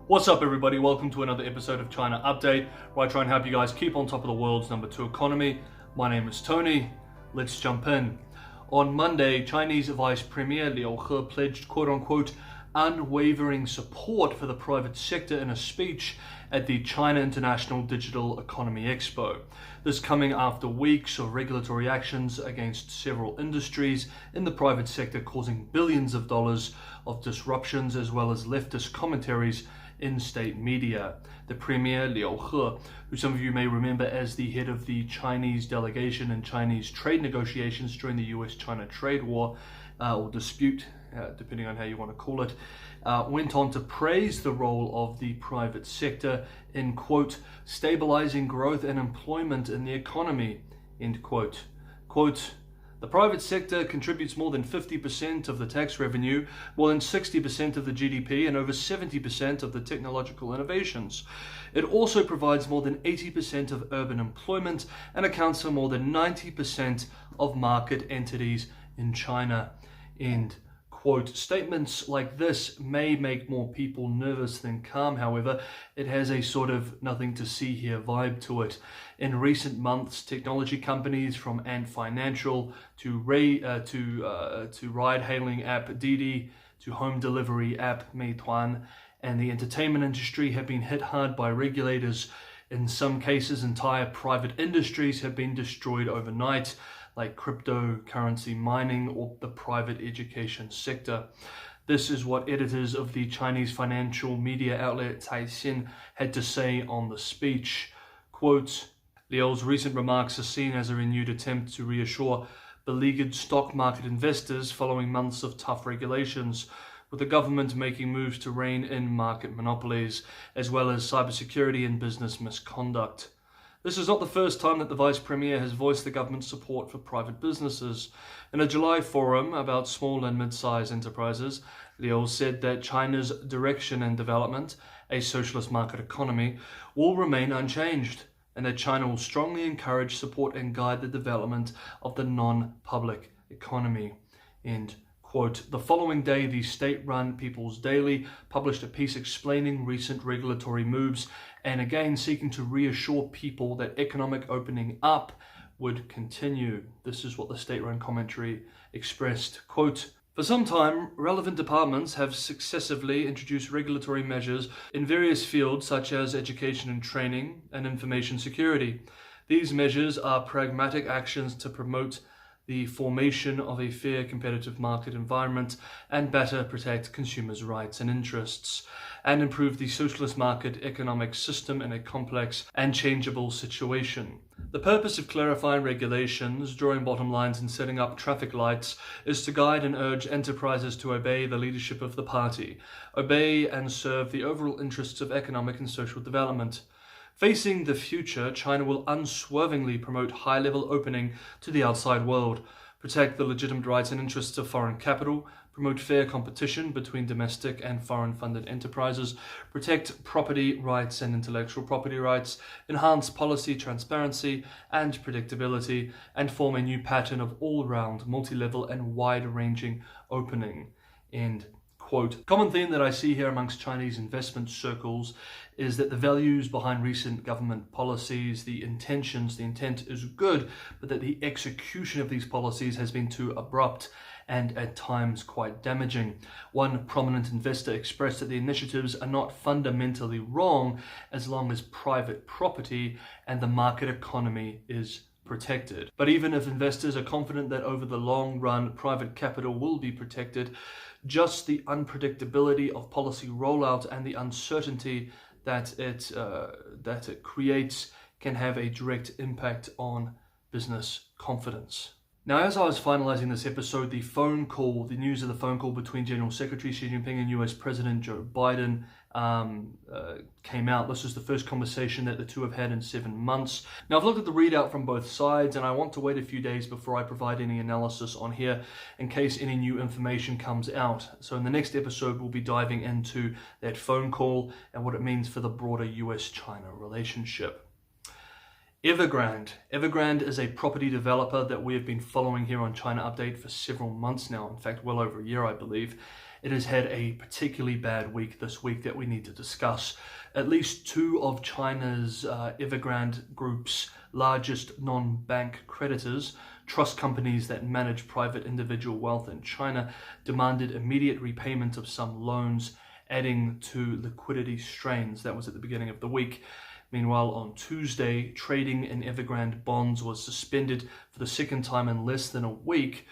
What's up everybody, welcome to another episode of China Update, where I try and help you guys keep on top of the world's #2 economy. My name is Tony, let's jump in. On Monday, Chinese Vice Premier Liu He pledged quote-unquote unwavering support for the private sector in a speech at the China International Digital Economy Expo. This coming after weeks of regulatory actions against several industries in the private sector, causing billions of dollars of disruptions as well as leftist commentaries in state media. The Premier Liu He, who some of you may remember as the head of the Chinese delegation in Chinese trade negotiations during the US-China trade war, or dispute, depending on how you want to call it, went on to praise the role of the private sector in, quote, stabilizing growth and employment in the economy, end quote. Quote, the private sector contributes more than 50% of the tax revenue, more than 60% of the GDP, and over 70% of the technological innovations. It also provides more than 80% of urban employment and accounts for more than 90% of market entities in China. End quote. Statements like this may make more people nervous than calm. However, it has a sort of nothing to see here vibe to it. In recent months, technology companies from Ant Financial to ride-hailing app Didi to home delivery app Meituan and the entertainment industry have been hit hard by regulators. In some cases, entire private industries have been destroyed overnight, like cryptocurrency mining or the private education sector. This is what editors of the Chinese financial media outlet Caixin had to say on the speech. Quote, Liu's recent remarks are seen as a renewed attempt to reassure beleaguered stock market investors following months of tough regulations, with the government making moves to rein in market monopolies, as well as cybersecurity and business misconduct. This is not the first time that the Vice Premier has voiced the government's support for private businesses. In a July forum about small and mid-sized enterprises, Liu said that China's direction and development, a socialist market economy, will remain unchanged, and that China will strongly encourage, support and guide the development of the non-public economy. End quote. The following day, the state-run People's Daily published a piece explaining recent regulatory moves and again seeking to reassure people that economic opening up would continue. This is what the state-run commentary expressed. Quote, for some time, relevant departments have successively introduced regulatory measures in various fields such as education and training and information security. These measures are pragmatic actions to promote the formation of a fair competitive market environment and better protect consumers' rights and interests, and improve the socialist market economic system in a complex and changeable situation. The purpose of clarifying regulations, drawing bottom lines and setting up traffic lights is to guide and urge enterprises to obey the leadership of the party, obey and serve the overall interests of economic and social development. Facing the future, China will unswervingly promote high-level opening to the outside world, protect the legitimate rights and interests of foreign capital, promote fair competition between domestic and foreign-funded enterprises, protect property rights and intellectual property rights, enhance policy transparency and predictability, and form a new pattern of all-round, multi-level and wide-ranging opening. End quote. Common theme that I see here amongst Chinese investment circles is that the values behind recent government policies, the intent is good, but that the execution of these policies has been too abrupt and at times quite damaging. One prominent investor expressed that the initiatives are not fundamentally wrong as long as private property and the market economy is protected. But even if investors are confident that over the long run private capital will be protected, just the unpredictability of policy rollout and the uncertainty that it creates can have a direct impact on business confidence. Now, as I was finalizing this episode, the news of the phone call between General Secretary Xi Jinping and US President Joe Biden came out. This is the first conversation that the two have had in 7 months. Now, I've looked at the readout from both sides, and I want to wait a few days before I provide any analysis on here in case any new information comes out. So in the next episode, we'll be diving into that phone call and what it means for the broader US-China relationship. Evergrande. Evergrande is a property developer that we have been following here on China Update for several months now, in fact, well over a year, I believe. it has had a particularly bad week this week that we need to discuss. At least two of China's Evergrande Group's largest non-bank creditors, trust companies that manage private individual wealth in China, demanded immediate repayment of some loans, adding to liquidity strains. That was at the beginning of the week. Meanwhile, on Tuesday, trading in Evergrande bonds was suspended for the second time in less than a week,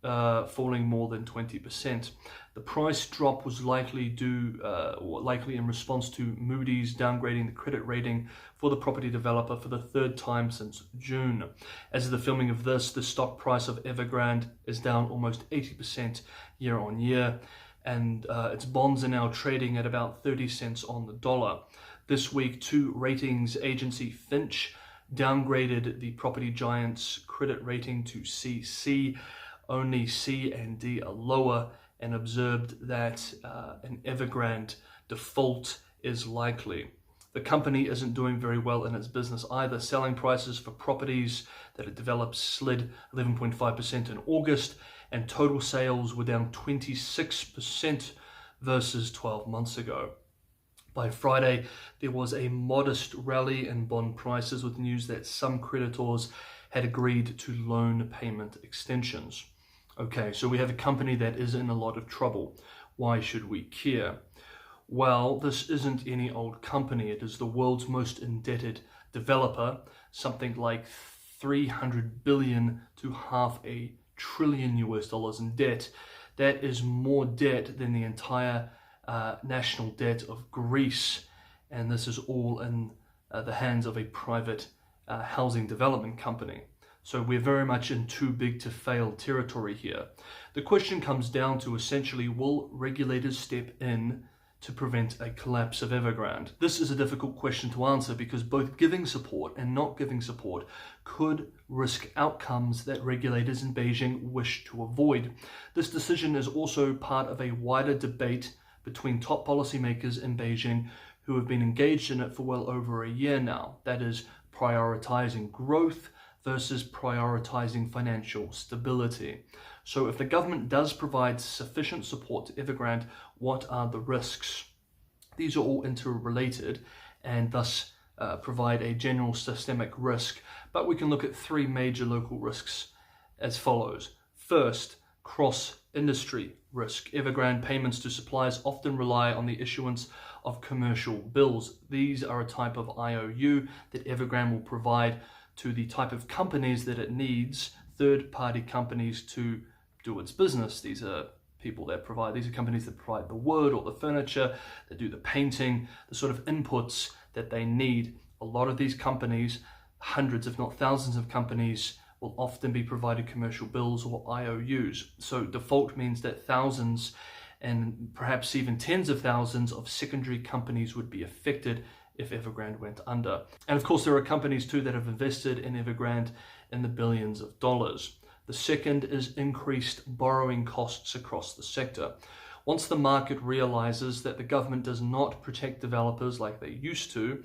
falling more than 20%. The price drop was likely in response to Moody's downgrading the credit rating for the property developer for the third time since June. As of the filming of this, the stock price of Evergrande is down almost 80% year on year, and its bonds are now trading at about 30 cents on the dollar. This week, two ratings agency, Fitch, downgraded the property giant's credit rating to CC. Only C and D are lower, and observed that an Evergrande default is likely. The company isn't doing very well in its business either. Selling prices for properties that it developed slid 11.5% in August, and total sales were down 26% versus 12 months ago. By Friday, there was a modest rally in bond prices with news that some creditors had agreed to loan payment extensions. Okay, so we have a company that is in a lot of trouble. Why should we care? Well, this isn't any old company. It is the world's most indebted developer, something like 300 billion to $500 billion in debt. That is more debt than the entire national debt of Greece, and this is all in the hands of a private housing development company. So we're very much in too big to fail territory here. The question comes down to essentially, will regulators step in to prevent a collapse of Evergrande? This is a difficult question to answer because both giving support and not giving support could risk outcomes that regulators in Beijing wish to avoid. This decision is also part of a wider debate between top policymakers in Beijing who have been engaged in it for well over a year now. That is, prioritizing growth versus prioritizing financial stability. So if the government does provide sufficient support to Evergrande, what are the risks? These are all interrelated and thus provide a general systemic risk, but we can look at three major local risks as follows. First, cross-industry risk. Evergrande payments to suppliers often rely on the issuance of commercial bills. These are a type of IOU that Evergrande will provide to the type of companies that it needs, third-party companies, to do its business. These are companies that provide the wood or the furniture, that do the painting, the sort of inputs that they need. A lot of these companies, hundreds if not thousands of companies, will often be provided commercial bills or IOUs. So default means that thousands and perhaps even tens of thousands of secondary companies would be affected if Evergrande went under. And of course, there are companies too that have invested in Evergrande in the billions of dollars. The second is increased borrowing costs across the sector. Once the market realizes that the government does not protect developers like they used to,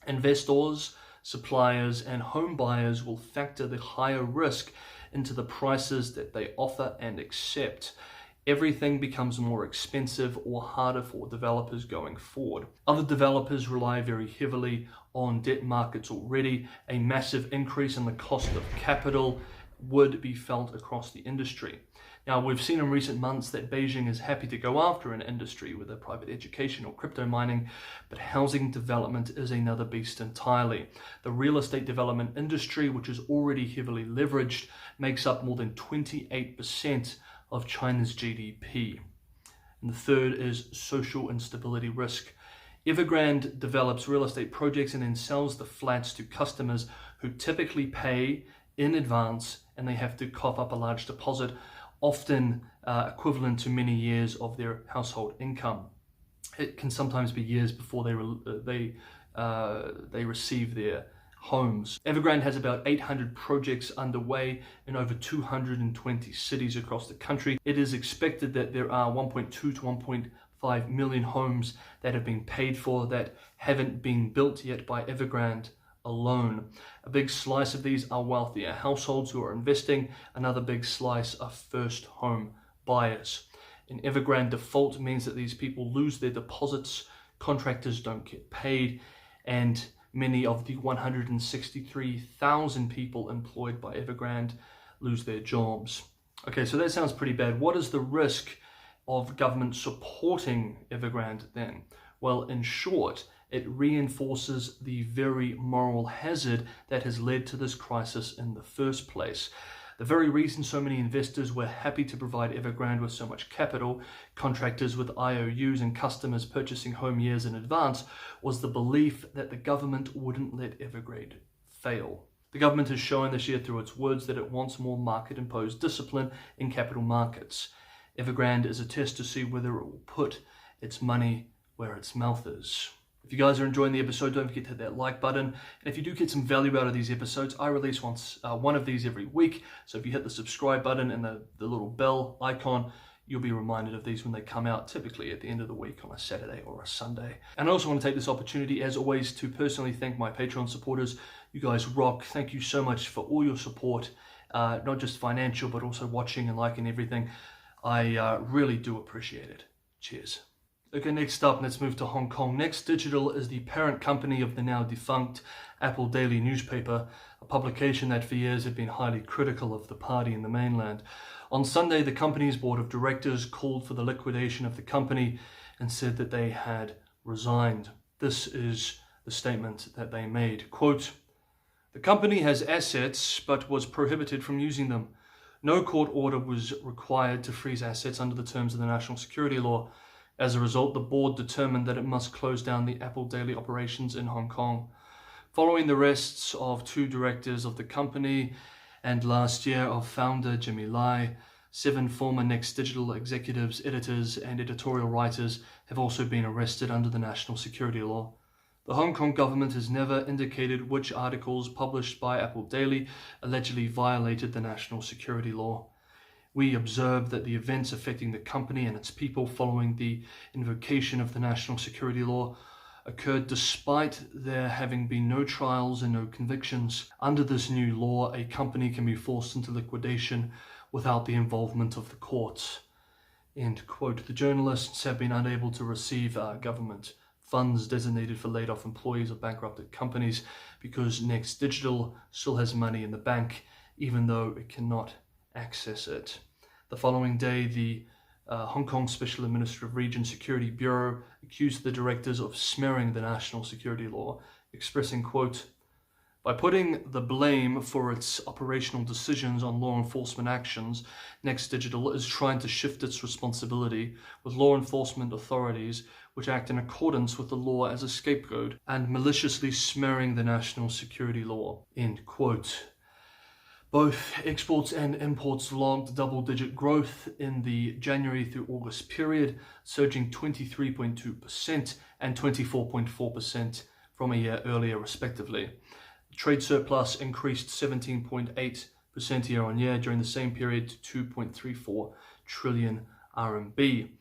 investors, suppliers, and home buyers will factor the higher risk into the prices that they offer and accept. Everything becomes more expensive or harder for developers going forward. Other developers rely very heavily on debt markets already. A massive increase in the cost of capital would be felt across the industry. Now, we've seen in recent months that Beijing is happy to go after an industry, whether private education or crypto mining, but housing development is another beast entirely. The real estate development industry, which is already heavily leveraged, makes up more than 28% of China's GDP. And the third is social instability risk. Evergrande develops real estate projects and then sells the flats to customers who typically pay in advance, and they have to cough up a large deposit, often equivalent to many years of their household income. It can sometimes be years before they receive their homes. Evergrande has about 800 projects underway in over 220 cities across the country. It is expected that there are 1.2 to 1.5 million homes that have been paid for that haven't been built yet by Evergrande alone. A big slice of these are wealthier households who are investing. Another big slice are first home buyers. An Evergrande default means that these people lose their deposits, contractors don't get paid, and many of the 163,000 people employed by Evergrande lose their jobs. Okay, so that sounds pretty bad. What is the risk of government supporting Evergrande then? Well, in short, it reinforces the very moral hazard that has led to this crisis in the first place. The very reason so many investors were happy to provide Evergrande with so much capital, contractors with IOUs and customers purchasing home years in advance, was the belief that the government wouldn't let Evergrande fail. The government has shown this year through its words that it wants more market-imposed discipline in capital markets. Evergrande is a test to see whether it will put its money where its mouth is. If you guys are enjoying the episode, don't forget to hit that like button. And if you do get some value out of these episodes, I release one of these every week. So if you hit the subscribe button and the little bell icon, you'll be reminded of these when they come out, typically at the end of the week on a Saturday or a Sunday. And I also want to take this opportunity, as always, to personally thank my Patreon supporters. You guys rock. Thank you so much for all your support, not just financial, but also watching and liking everything. I really do appreciate it. Cheers. Okay, next up, let's move to Hong Kong. Next Digital is the parent company of the now defunct Apple Daily newspaper, a publication that for years had been highly critical of the party in the mainland. On Sunday, the company's board of directors called for the liquidation of the company and said that they had resigned. This is the statement that they made. Quote, "The company has assets but was prohibited from using them. No court order was required to freeze assets under the terms of the national security law. As a result, the board determined that it must close down the Apple Daily operations in Hong Kong. Following the arrests of 2 directors of the company and last year of founder Jimmy Lai, 7 former Next Digital executives, editors, and editorial writers have also been arrested under the national security law. The Hong Kong government has never indicated which articles published by Apple Daily allegedly violated the national security law. We observe that the events affecting the company and its people following the invocation of the national security law occurred despite there having been no trials and no convictions. Under this new law, a company can be forced into liquidation without the involvement of the courts." End quote. The journalists have been unable to receive government funds designated for laid-off employees of bankrupted companies because Next Digital still has money in the bank, even though it cannot access it. The following day, the Hong Kong Special Administrative Region Security Bureau accused the directors of smearing the national security law, expressing, quote, "By putting the blame for its operational decisions on law enforcement actions, Next Digital is trying to shift its responsibility with law enforcement authorities which act in accordance with the law as a scapegoat and maliciously smearing the national security law." End quote. Both exports and imports logged double-digit growth in the January through August period, surging 23.2% and 24.4% from a year earlier, respectively. The trade surplus increased 17.8% year-on-year during the same period to 2.34 trillion RMB.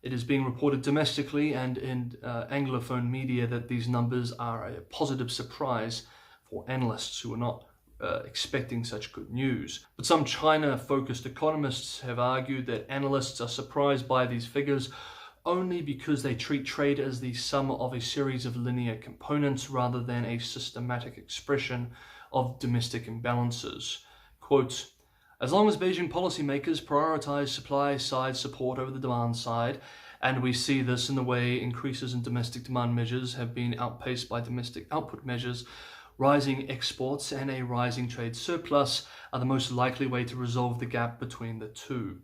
It is being reported domestically and in Anglophone media that these numbers are a positive surprise for analysts who are not expecting such good news. But some China-focused economists have argued that analysts are surprised by these figures only because they treat trade as the sum of a series of linear components rather than a systematic expression of domestic imbalances. Quote, "As long as Beijing policymakers prioritize supply side support over the demand side, and we see this in the way increases in domestic demand measures have been outpaced by domestic output measures, rising exports and a rising trade surplus are the most likely way to resolve the gap between the two."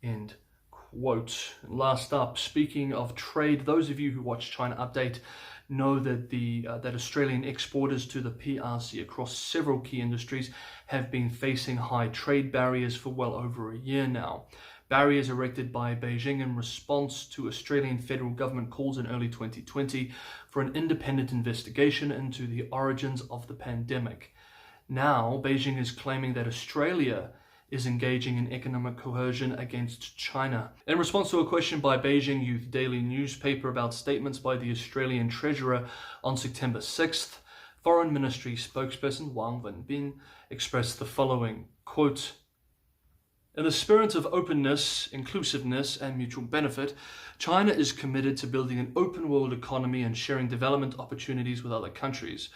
End quote. Last up, speaking of trade, those of you who watch China Update know that that Australian exporters to the PRC across several key industries have been facing high trade barriers for well over a year now. Barriers erected by Beijing in response to Australian federal government calls in early 2020 for an independent investigation into the origins of the pandemic. Now, Beijing is claiming that Australia is engaging in economic coercion against China. In response to a question by Beijing Youth Daily newspaper about statements by the Australian Treasurer on September 6th, Foreign Ministry spokesperson Wang Wenbin expressed the following, quote, In the spirit of openness, inclusiveness, and mutual benefit, China is committed to building an open world economy and sharing development opportunities with other countries.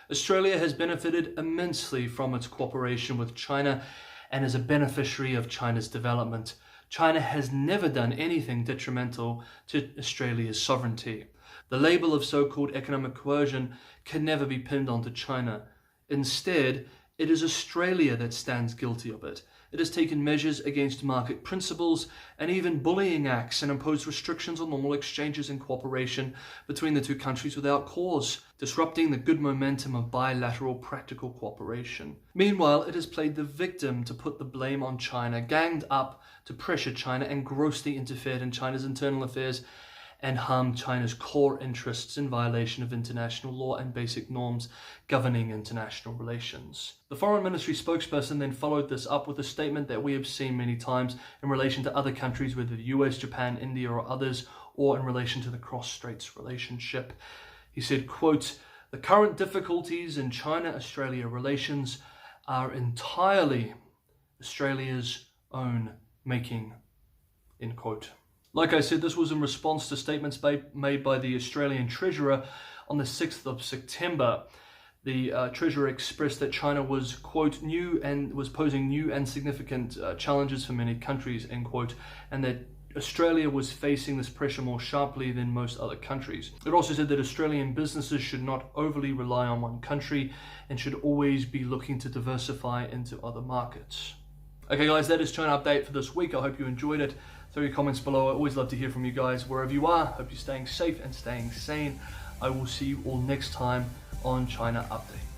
Australia has benefited immensely from its cooperation with China and is a beneficiary of China's development. China has never done anything detrimental to Australia's sovereignty. The label of so-called economic coercion can never be pinned onto China. Instead, it is Australia that stands guilty of it. It has taken measures against market principles and even bullying acts and imposed restrictions on normal exchanges and cooperation between the two countries without cause, disrupting the good momentum of bilateral practical cooperation. Meanwhile, it has played the victim to put the blame on China, ganged up to pressure China, and grossly interfered in China's internal affairs and harmed China's core interests in violation of international law and basic norms governing international relations. The Foreign Ministry spokesperson then followed this up with a statement that we have seen many times in relation to other countries, whether the US, Japan, India, or others, or in relation to the cross-straits relationship. He said, quote, "The current difficulties in China-Australia relations are entirely Australia's own making," end quote. Like I said, this was in response to statements made by the Australian Treasurer on the 6th of September. The Treasurer expressed that China was, quote, new and was posing new and significant challenges for many countries, end quote, and that Australia was facing this pressure more sharply than most other countries. It also said that Australian businesses should not overly rely on one country and should always be looking to diversify into other markets. Okay guys, that is China Update for this week. I hope you enjoyed it. Throw your comments below. I always love to hear from you guys wherever you are. Hope you're staying safe and staying sane. I will see you all next time on China Update.